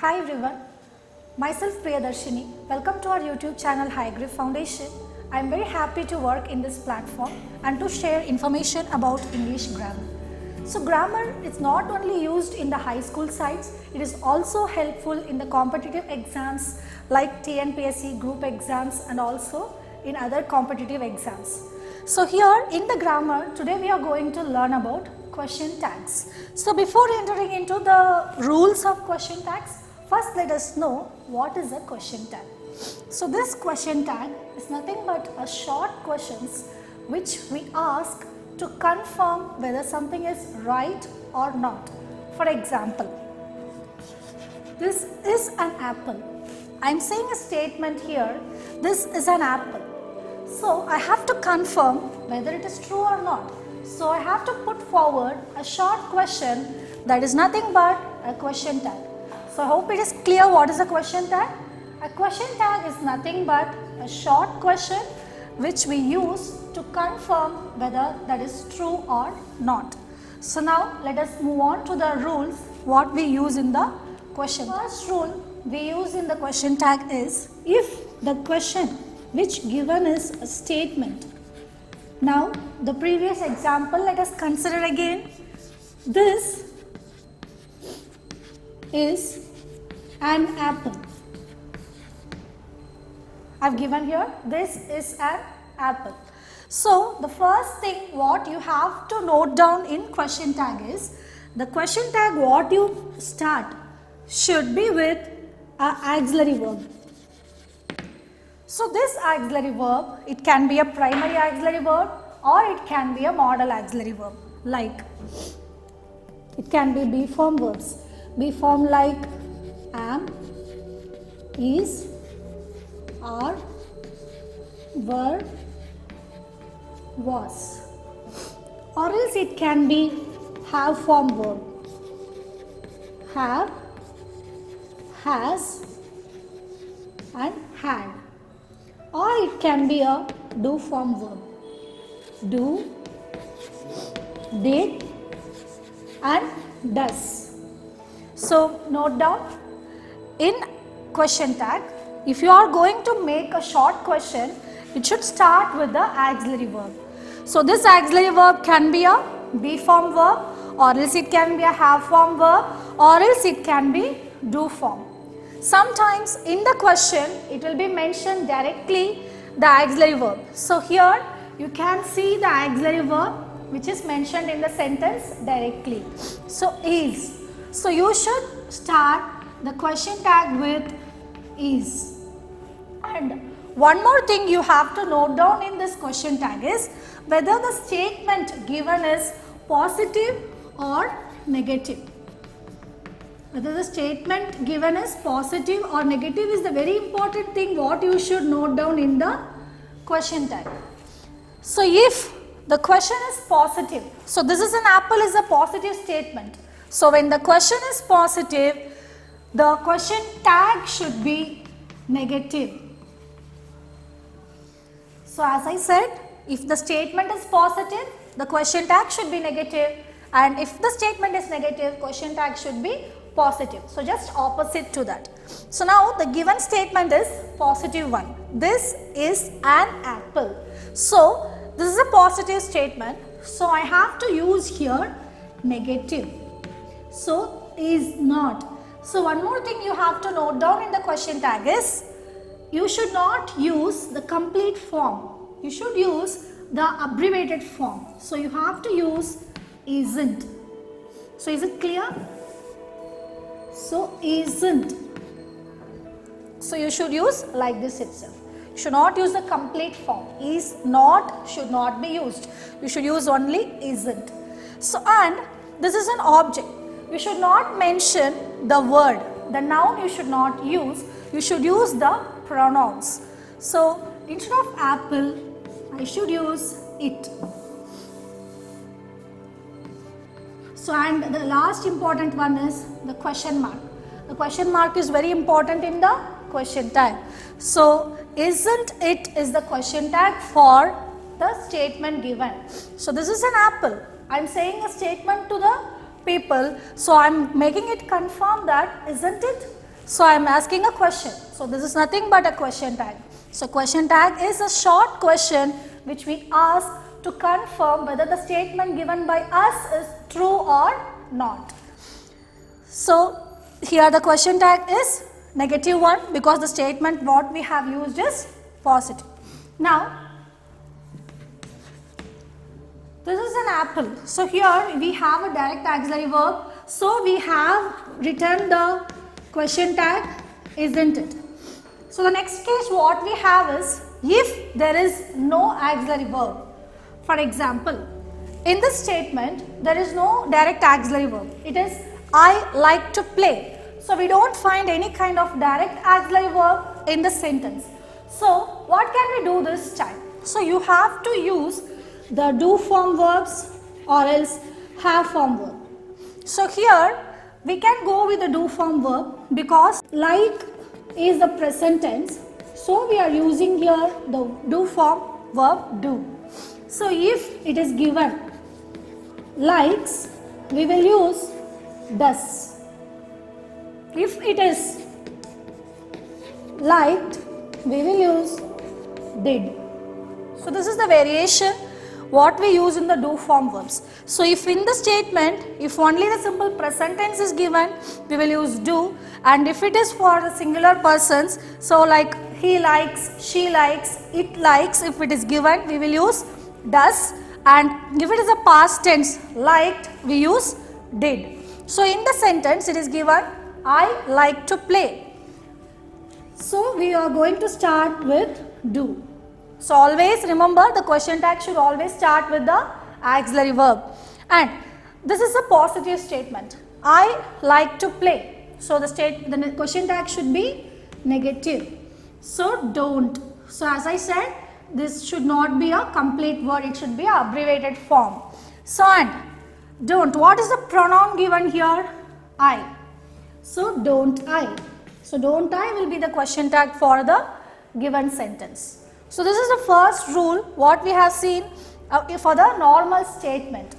Hi everyone, myself Priyadarshini. Welcome to our YouTube channel Hygriff Foundation. I am very happy to work in this platform and to share information about English grammar. So grammar is not only used in the high school sites, it is also helpful in the competitive exams like TNPSC group exams and also in other competitive exams. So here in the grammar, today we are going to learn about question tags. So before entering into the rules of question tags, first let us know what is a question tag. So this question tag is nothing but a short questions which we ask to confirm whether something is right or not. For example, this is an apple. I am saying a statement here, this is an apple. So I have to confirm whether it is true or not. So I have to put forward a short question that is nothing but a question tag. So I hope it is clear what is a question tag. A question tag is nothing but a short question which we use to confirm whether that is true or not. So now let us move on to the rules what we use in the question tag. First rule we use in the question tag is if the question which given is a statement. Now the previous example let us consider again. This is an apple. I have given here this is an apple. So the first thing what you have to note down in question tag is the question tag what you start should be with an auxiliary verb. So this auxiliary verb, it can be a primary auxiliary verb or it can be a modal auxiliary verb, like it can be be form verbs. Be form like am, is, are, were, was, or else it can be have form verb. Have, has and had, or it can be a do form verb. Do, did and does. So note down in question tag, if you are going to make a short question, it should start with the auxiliary verb. So this auxiliary verb can be a be form verb or else it can be a have form verb or else it can be do form. Sometimes in the question it will be mentioned directly the auxiliary verb. So here you can see the auxiliary verb which is mentioned in the sentence directly. So is. So you should start the question tag with is. And one more thing you have to note down in this question tag is whether the statement given is positive or negative. Whether the statement given is positive or negative is the very important thing what you should note down in the question tag. So if the question is positive, so this is an apple is a positive statement. So when the question is positive, the question tag should be negative. So as I said, if the statement is positive, the question tag should be negative, and if the statement is negative, question tag should be positive. So just opposite to that. So now the given statement is positive one. This is an apple. So this is a positive statement. So I have to use here negative. So is not. So one more thing you have to note down in the question tag is you should not use the complete form. You should use the abbreviated form. So you have to use isn't. So is it clear? So isn't. So you should use like this itself. You should not use the complete form. Is not should not be used. You should use only isn't. So and this is an object. You should not mention the word. The noun you should not use. You should use the pronouns. So instead of apple, I should use it. So and the last important one is the question mark. The question mark is very important in the question tag. So isn't it is the question tag for the statement given. So this is an apple. I am saying a statement to the people. So I am making it confirm that isn't it So I am asking a question. So this is nothing but a question tag. So question tag is a short question which we ask to confirm whether the statement given by us is true or not. So here the question tag is -1 because the statement what we have used is positive. Now this is an apple. So here we have a direct auxiliary verb. So we have written the question tag, isn't it? So the next case what we have is if there is no auxiliary verb. For example, in this statement there is no direct auxiliary verb. It is I like to play. So we don't find any kind of direct auxiliary verb in the sentence. So what can we do this time? So you have to use the do form verbs or else have form verb. So here we can go with the do form verb because like is the present tense. So we are using here the do form verb do. So if it is given likes, we will use does. If it is liked, we will use did. So this is the variation what we use in the do form verbs. So if in the statement, if only the simple present tense is given, we will use do, and if it is for the singular persons, so like he likes, she likes, it likes, if it is given, we will use does, and if it is a past tense liked, we use did. So in the sentence it is given I like to play. So we are going to start with do. So always remember the question tag should always start with the auxiliary verb, and this is a positive statement. I like to play. So the question tag should be negative. So don't. So as I said, this should not be a complete word, it should be an abbreviated form. So and don't. What is the pronoun given here? I. So don't I. So don't I will be the question tag for the given sentence. So this is the first rule what we have seen for the normal statement.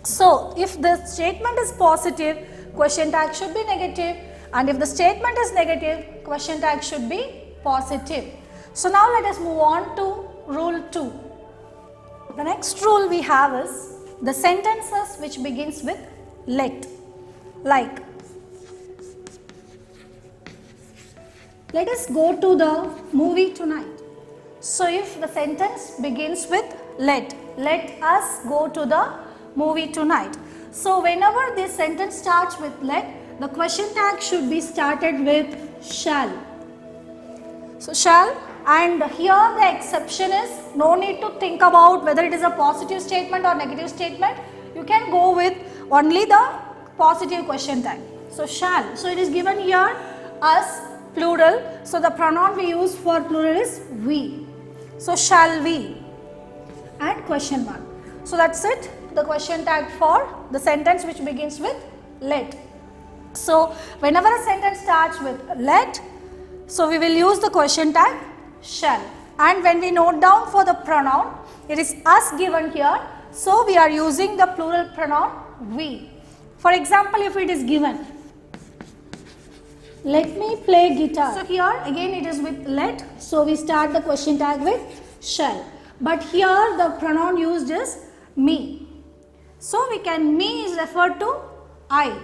So if the statement is positive, question tag should be negative, and if the statement is negative, question tag should be positive. So now let us move on to rule 2. The next rule we have is the sentences which begins with let, like. Let us go to the movie tonight. So if the sentence begins with let us go to the movie tonight. So whenever this sentence starts with let, the question tag should be started with shall. So shall, and here the exception is no need to think about whether it is a positive statement or negative statement. You can go with only the positive question tag. So shall. So it is given here us plural. So the pronoun we use for plural is we. So shall we and question mark. So that's it, the question tag for the sentence which begins with let. So whenever a sentence starts with let, so we will use the question tag shall, and when we note down for the pronoun, it is us given here, so we are using the plural pronoun we. For example, if it is given let me play guitar. So here again it is with let, so we start the question tag with shall, but here the pronoun used is me. So we can, me is referred to I.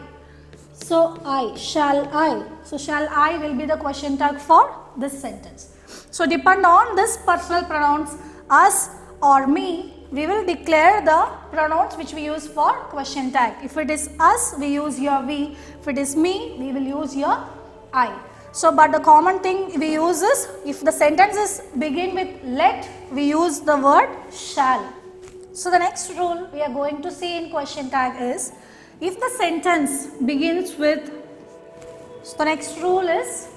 So I, shall I. So shall I will be the question tag for this sentence. So depend on this personal pronouns us or me, we will declare the pronouns which we use for question tag. If it is us, we use here we. If it is me, we will use here I. So but the common thing we use is, if the sentences begin with let, we use the word shall. So the next rule we are going to see in question tag is, if the sentence begins with, so the next rule is,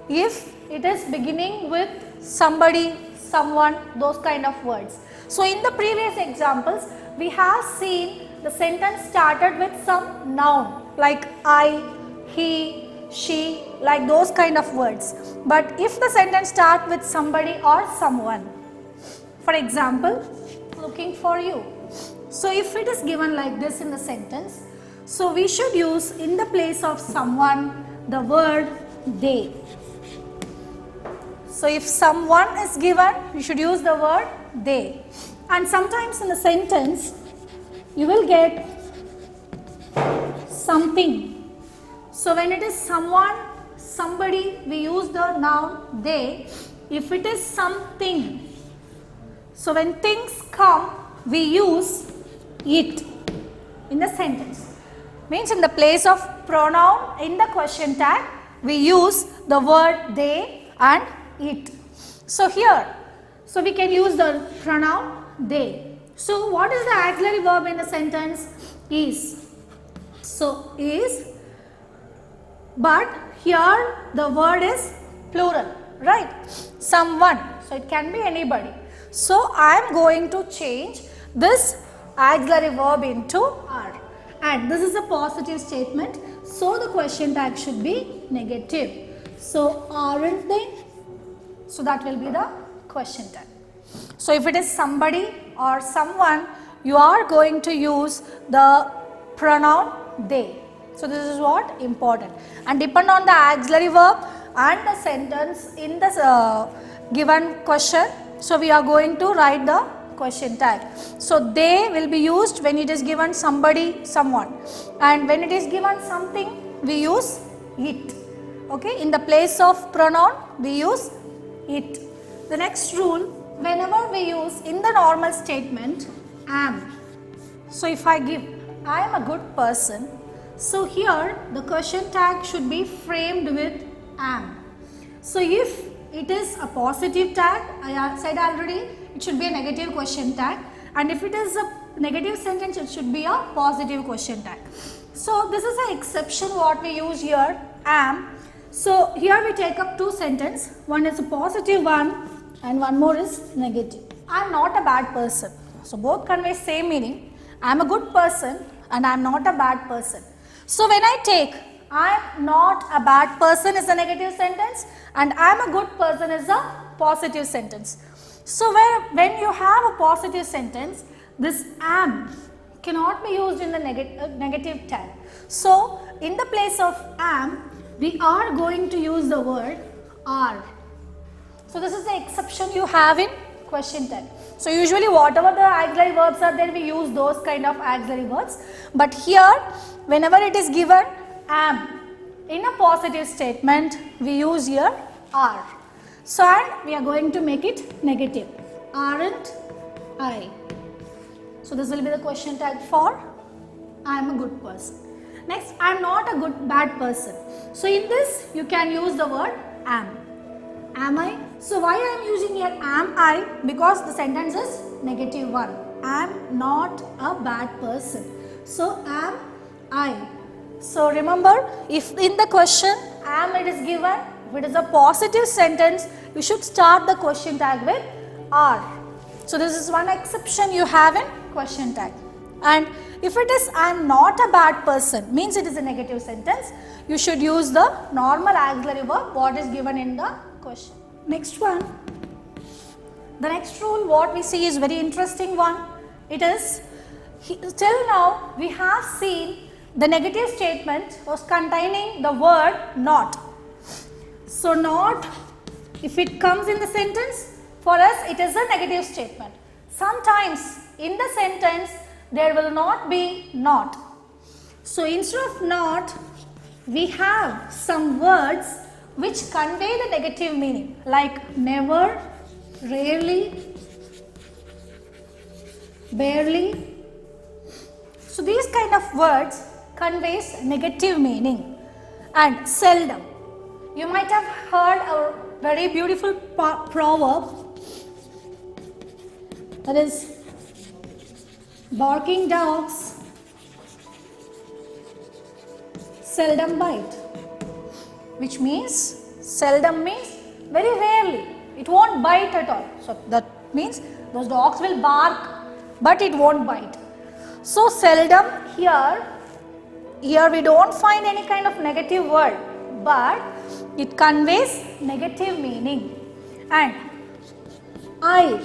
if it is beginning with somebody, someone, those kind of words. So in the previous examples, we have seen the sentence started with some noun like I, he, she, like those kind of words. But if the sentence starts with somebody or someone, for example, looking for you. So if it is given like this in the sentence, so we should use in the place of someone the word they. So if someone is given, you should use the word they. And sometimes in the sentence, you will get something. So when it is someone, somebody, we use the noun they. If it is something, so when things come, we use it in the sentence. Means in the place of pronoun in the question tag, we use the word they and it. So here, so we can use the pronoun they. So what is the auxiliary verb in the sentence? Is. So is, but here the word is plural, right? Someone. So it can be anybody. So I am going to change this auxiliary verb into are. And this is a positive statement. So the question tag should be negative. So aren't they? So that will be the question tag. So if it is somebody or someone, you are going to use the pronoun they. So this is what important. And depend on the auxiliary verb and the sentence in the given question. So we are going to write the question tag. So they will be used when it is given somebody, someone. And when it is given something, we use it. Okay, in the place of pronoun, we use it. The next rule, whenever we use in the normal statement, am. So if I give, I am a good person. So here the question tag should be framed with am. So if it is a positive tag, I said already, it should be a negative question tag. And if it is a negative sentence, it should be a positive question tag. So this is an exception what we use here, am. So here we take up two sentences. One is a positive one and one more is negative. I am not a bad person. So both convey same meaning. I am a good person and I am not a bad person. So when I take I am not a bad person is a negative sentence and I am a good person is a positive sentence. So when you have a positive sentence, this am cannot be used in the negative tag. So in the place of am, we are going to use the word are. So this is the exception you have in question tag. So usually whatever the auxiliary verbs are there, we use those kind of auxiliary verbs. But here, whenever it is given am in a positive statement, we use here are. So and we are going to make it negative. Aren't I? So this will be the question tag for I am a good person. Next, I am not a bad person. So in this you can use the word am. Am I? So why I am using here am I? Because the sentence is negative one. I am not a bad person. So am I? So remember, if in the question am it is given, if it is a positive sentence, you should start the question tag with are. So this is one exception you have in question tag. And if it is I am not a bad person, means it is a negative sentence, you should use the normal auxiliary verb what is given in the question. Next one, the next rule what we see is very interesting one. It is, till now we have seen the negative statement was containing the word not. So not, if it comes in the sentence, for us it is a negative statement. Sometimes in the sentence there will not be not. So instead of not, we have some words which convey the negative meaning like never, rarely, barely. So these kind of words conveys negative meaning. And seldom. You might have heard a very beautiful proverb, that is, barking dogs seldom bite, which means seldom means very rarely, it won't bite at all. So that means those dogs will bark but it won't bite. So seldom here we don't find any kind of negative word, but it conveys negative meaning. And I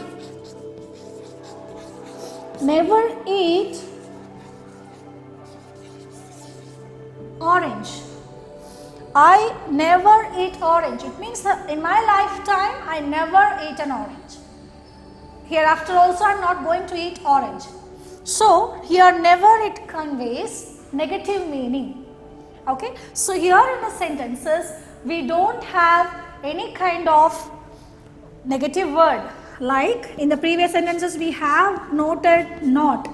never eat orange. I never eat orange. It means that in my lifetime I never eat an orange. Hereafter also I am not going to eat orange. So here never it conveys negative meaning. Okay. So here in the sentences we don't have any kind of negative word. Like in the previous sentences we have noted not.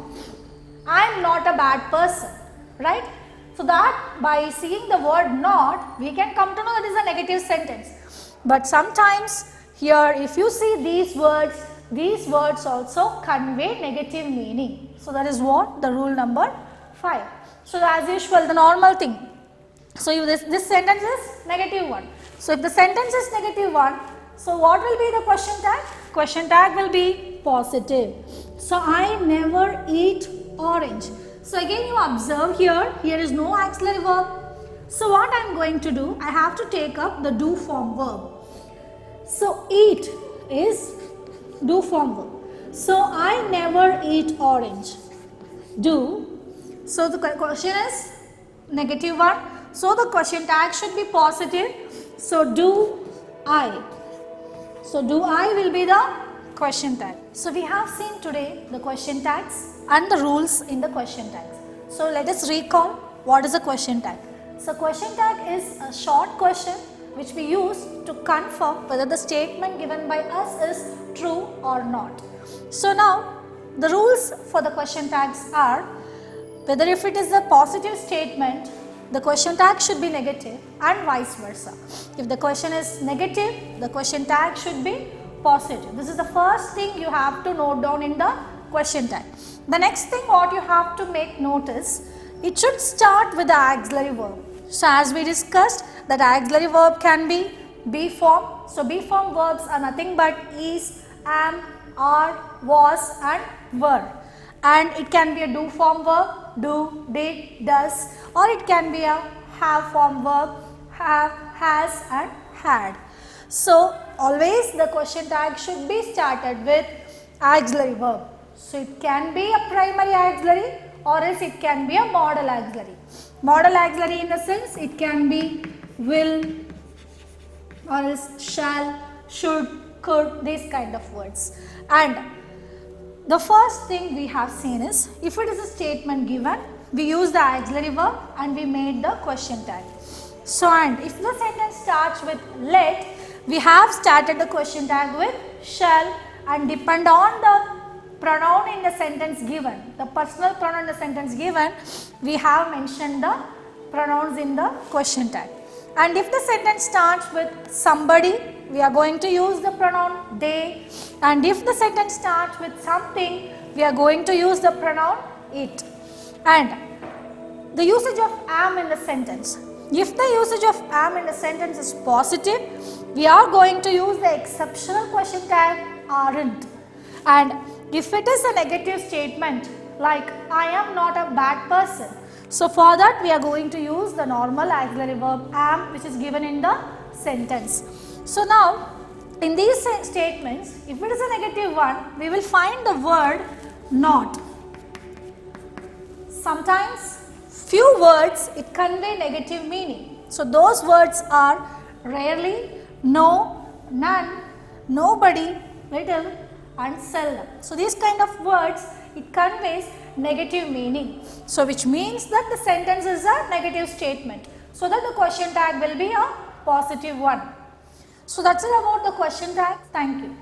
I am not a bad person, right? So that by seeing the word not, we can come to know that it is a negative sentence. But sometimes here if you see these words also convey negative meaning. So that is what the rule number 5. So as usual the normal thing. So if this sentence is negative 1. So if the sentence is negative 1, so what will be the question tag? Question tag will be positive. So I never eat orange. So again you observe here is no auxiliary verb. So what I am going to do, I have to take up the do form verb. So eat is do form verb. So I never eat orange. Do. So the question is negative 1. So the question tag should be positive. So do I. So do I will be the question tag. So we have seen today the question tags and the rules in the question tags. So let us recall what is a question tag. So question tag is a short question which we use to confirm whether the statement given by us is true or not. So now the rules for the question tags are whether if it is a positive statement, the question tag should be negative and vice versa. If the question is negative, the question tag should be positive. This is the first thing you have to note down in the question tag. The next thing what you have to make note is, it should start with the auxiliary verb. So as we discussed, that auxiliary verb can be be form. So be form verbs are nothing but is, am, are, was and were. And it can be a do form verb, do, did, does, or it can be a have form verb, have, has and had. So always the question tag should be started with auxiliary verb. So it can be a primary auxiliary or else it can be a modal auxiliary. Modal auxiliary in the sense it can be will or else shall, should, could, these kind of words. And the first thing we have seen is, if it is a statement given, we use the auxiliary verb and we made the question tag. So and if the sentence starts with let, we have started the question tag with shall, and depend on the pronoun in the sentence given, the personal pronoun in the sentence given, we have mentioned the pronouns in the question tag. And if the sentence starts with somebody, we are going to use the pronoun they, and if the sentence starts with something, we are going to use the pronoun it. And the usage of am in the sentence. If the usage of am in the sentence is positive, we are going to use the exceptional question tag aren't. And if it is a negative statement like I am not a bad person, so for that we are going to use the normal auxiliary verb am which is given in the sentence. So now in these statements, if it is a negative one, we will find the word not. Sometimes few words it convey negative meaning. So those words are rarely, no, none, nobody, little and seldom. So these kind of words it conveys negative meaning. So which means that the sentence is a negative statement. So that the question tag will be a positive one. So that's all about the question tag. Thank you.